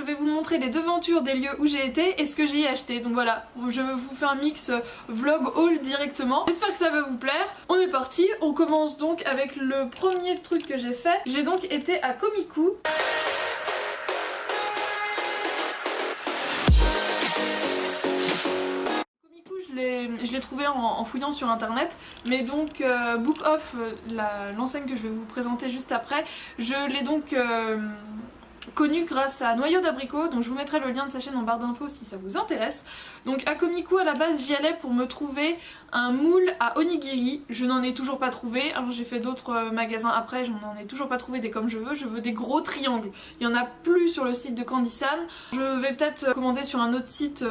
je vais vous montrer les devantures des lieux où j'ai été et ce que j'y ai acheté. Donc voilà, je vous fais un mix vlog haul directement. J'espère que ça va vous plaire. On est parti, on commence donc avec le premier truc que j'ai fait. J'ai donc été à Komiku. Je l'ai trouvé en fouillant sur internet, mais donc Book Off, l'enseigne que je vais vous présenter juste après, je l'ai donc connu grâce à Noyau d'Abricot, donc je vous mettrai le lien de sa chaîne en barre d'infos si ça vous intéresse. Donc à Komiku, à la base j'y allais pour me trouver un moule à onigiri, je n'en ai toujours pas trouvé. Alors j'ai fait d'autres magasins après, je n'en ai toujours pas trouvé des comme je veux des gros triangles. Il n'y en a plus sur le site de Candysan. Je vais peut-être commander sur un autre site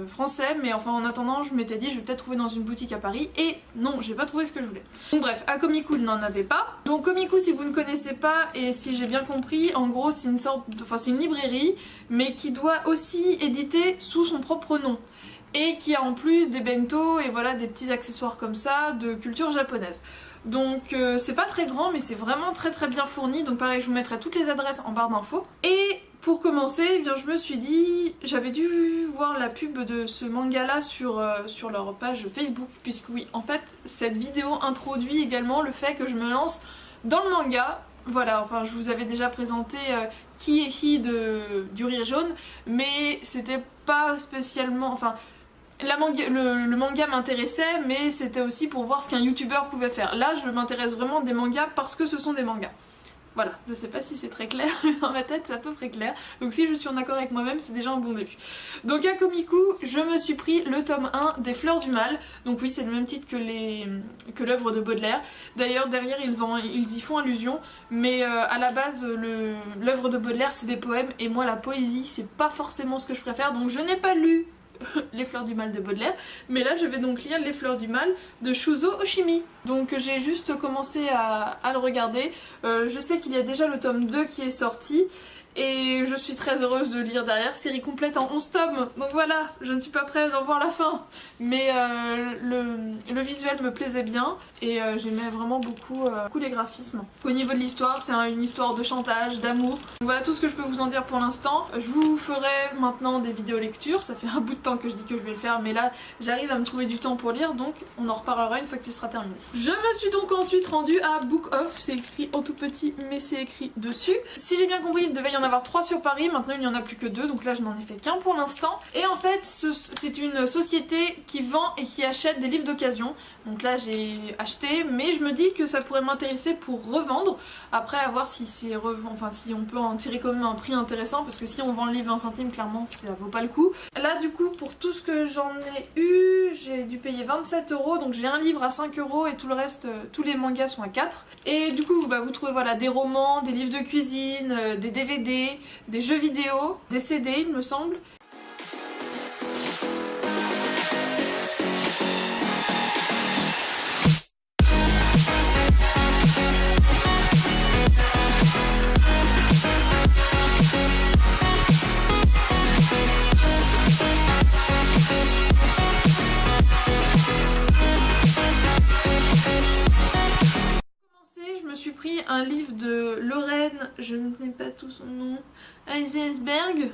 français, mais enfin en attendant je m'étais dit je vais peut-être trouver dans une boutique à Paris, et non, j'ai pas trouvé ce que je voulais. Donc bref, à Komiku il n'en avait pas. Donc Komiku, si vous ne connaissez pas, et si j'ai bien compris, en gros c'est une sorte, enfin c'est une librairie, mais qui doit aussi éditer sous son propre nom. Et qui a en plus des bento et voilà des petits accessoires comme ça de culture japonaise. Donc c'est pas très grand, mais c'est vraiment très bien fourni. Donc pareil, je vous mettrai toutes les adresses en barre d'infos. Et pour commencer, eh bien, je me suis dit, j'avais dû voir la pub de ce manga là sur leur page Facebook, puisque oui, en fait cette vidéo introduit également le fait que je me lance dans le manga. Voilà, enfin je vous avais déjà présenté Ki et Hi du Rire Jaune, mais c'était pas spécialement, enfin le manga m'intéressait, mais c'était aussi pour voir ce qu'un youtubeur pouvait faire. Là je m'intéresse vraiment des mangas parce que ce sont des mangas. Voilà, je sais pas si c'est très clair, mais dans ma tête c'est à peu près clair. Donc si je suis en accord avec moi-même, c'est déjà un bon début. Donc à Komiku, je me suis pris le tome 1 des Fleurs du Mal. Donc oui, c'est le même titre que l'œuvre de Baudelaire. D'ailleurs derrière ils y font allusion, mais à la base l'œuvre de Baudelaire c'est des poèmes, et moi la poésie c'est pas forcément ce que je préfère, donc je n'ai pas lu Les Fleurs du Mal de Baudelaire, mais là je vais donc lire Les Fleurs du Mal de Shuzo Oshimi. Donc j'ai juste commencé à le regarder. Je sais qu'il y a déjà le tome 2 qui est sorti, et je suis très heureuse de lire derrière, série complète en 11 tomes, donc voilà, je ne suis pas prête d'en voir la fin. Mais le visuel me plaisait bien, et j'aimais vraiment beaucoup les graphismes. Au niveau de l'histoire, c'est une histoire de chantage, d'amour. Donc voilà tout ce que je peux vous en dire pour l'instant. Je vous ferai maintenant des vidéos lecture, ça fait un bout de temps que je dis que je vais le faire, mais là j'arrive à me trouver du temps pour lire, donc on en reparlera une fois qu'il sera terminé. Je me suis donc ensuite rendue à Book Off, c'est écrit en tout petit mais c'est écrit dessus. Si j'ai bien compris, il devait y en avoir 3 sur Paris, maintenant il n'y en a plus que 2, donc là je n'en ai fait qu'un pour l'instant. Et en fait c'est une société qui vend et qui achète des livres d'occasion. Donc là j'ai acheté, mais je me dis que ça pourrait m'intéresser pour revendre. Après à voir si c'est enfin si on peut en tirer quand même un prix intéressant, parce que si on vend le livre 20 centimes, clairement ça vaut pas le coup. Là du coup pour tout ce que j'en ai eu, j'ai dû payer 27 €, donc j'ai un livre à 5 € et tout le reste, tous les mangas sont à 4. Et du coup vous trouvez voilà des romans, des livres de cuisine, des DVD, des jeux vidéo, des CD il me semble. Je me suis pris un livre de Lorraine, je ne connais pas tout son nom, Iceberg,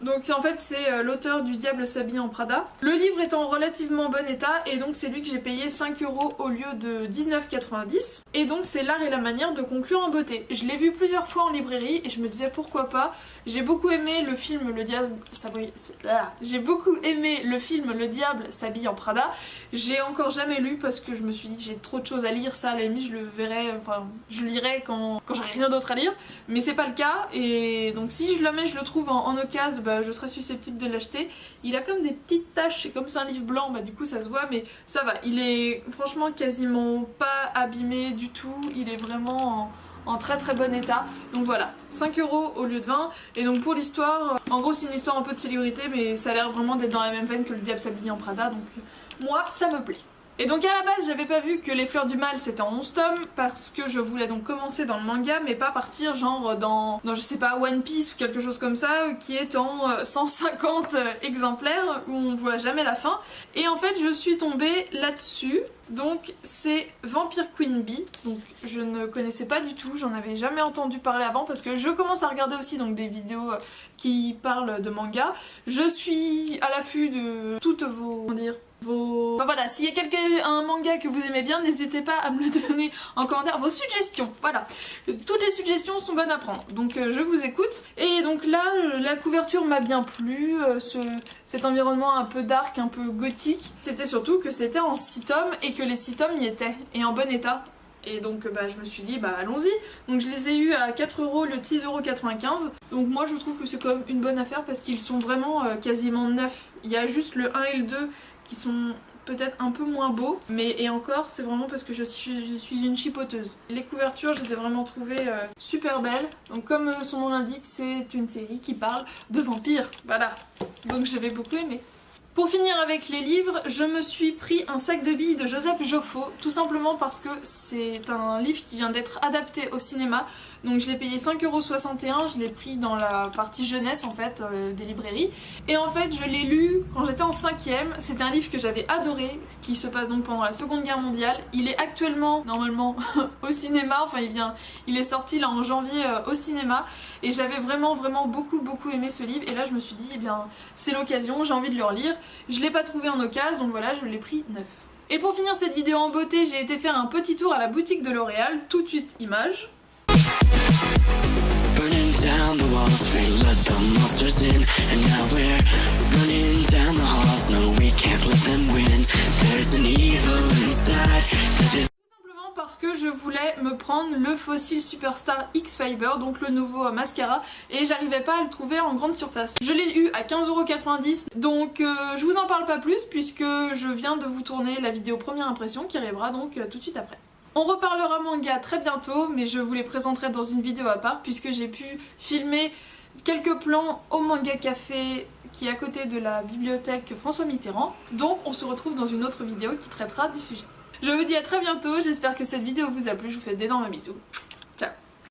donc en fait c'est l'auteur du Diable s'habille en Prada. Le livre est en relativement bon état, et donc c'est lui que j'ai payé 5 € au lieu de 19,90 €. Et donc c'est L'art et la manière de conclure en beauté. Je l'ai vu plusieurs fois en librairie et je me disais pourquoi pas. J'ai beaucoup aimé le film Le Diable s'habille... J'ai beaucoup aimé le film Le Diable s'habille en Prada. J'ai encore jamais lu parce que je me suis dit j'ai trop de choses à lire, ça à la limite je le verrai, enfin je lirai quand j'aurai rien d'autre à lire. Mais c'est pas le cas, et donc si je le mets, je le trouve en occasion, je serais susceptible de l'acheter. Il a comme des petites taches, et comme c'est un livre blanc, du coup ça se voit, mais ça va. Il est franchement quasiment pas abîmé du tout, il est vraiment en très bon état. Donc voilà, 5 € au lieu de 20. Et donc pour l'histoire, en gros c'est une histoire un peu de célébrité, mais ça a l'air vraiment d'être dans la même veine que Le Diable s'habille en Prada, donc moi ça me plaît. Et donc à la base j'avais pas vu que Les Fleurs du Mal c'était en 11 tomes parce que je voulais donc commencer dans le manga mais pas partir genre dans je sais pas One Piece ou quelque chose comme ça qui est en 150 exemplaires où on voit jamais la fin. Et en fait je suis tombée là-dessus. Donc c'est Vampire Queen Bee, donc je ne connaissais pas du tout, j'en avais jamais entendu parler avant parce que je commence à regarder aussi donc des vidéos qui parlent de manga. Je suis à l'affût de toutes vos... comment dire, enfin voilà, s'il y a un manga que vous aimez bien, n'hésitez pas à me le donner en commentaire, vos suggestions, voilà. Toutes les suggestions sont bonnes à prendre, donc je vous écoute. Et donc là, la couverture m'a bien plu, cet environnement un peu dark, un peu gothique. C'était surtout que c'était en 6 tomes et que les 6 tomes y étaient, et en bon état. Et donc je me suis dit allons-y. Donc je les ai eus à 4 € le 6,95 €. Donc moi je trouve que c'est quand même une bonne affaire parce qu'ils sont vraiment quasiment neufs. Il y a juste le 1 et le 2 qui sont peut-être un peu moins beaux, mais et encore c'est vraiment parce que je suis une chipoteuse. Les couvertures je les ai vraiment trouvées super belles. Donc comme son nom l'indique, c'est une série qui parle de vampires. Voilà, donc j'avais beaucoup aimé. Pour finir avec les livres, je me suis pris un sac de billes de Joseph Joffo, tout simplement parce que c'est un livre qui vient d'être adapté au cinéma. Donc je l'ai payé 5,61 €, je l'ai pris dans la partie jeunesse en fait des librairies. Et en fait je l'ai lu quand j'étais en 5e, c'était un livre que j'avais adoré, qui se passe donc pendant la Seconde Guerre mondiale. Il est actuellement normalement au cinéma, enfin il est sorti là en janvier au cinéma. Et j'avais vraiment beaucoup aimé ce livre et là je me suis dit eh bien c'est l'occasion, j'ai envie de le relire. Je l'ai pas trouvé en occasion donc voilà je l'ai pris neuf. Et pour finir cette vidéo en beauté, j'ai été faire un petit tour à la boutique de L'Oréal, tout de suite image. Burning down the walls, we let the monsters in, and now we're running down the halls. No, we can't let them win. There's an evil inside that is... Parce que je voulais me prendre le Fossil Superstar X Fiber, donc le nouveau mascara, et j'arrivais pas à le trouver en grande surface. Je l'ai eu à 15,90 €, donc je vous en parle pas plus puisque je viens de vous tourner la vidéo première impression qui arrivera donc tout de suite après. On reparlera manga très bientôt, mais je vous les présenterai dans une vidéo à part puisque j'ai pu filmer quelques plans au Manga Café qui est à côté de la bibliothèque François Mitterrand. Donc on se retrouve dans une autre vidéo qui traitera du sujet. Je vous dis à très bientôt, j'espère que cette vidéo vous a plu, je vous fais d'énormes bisous.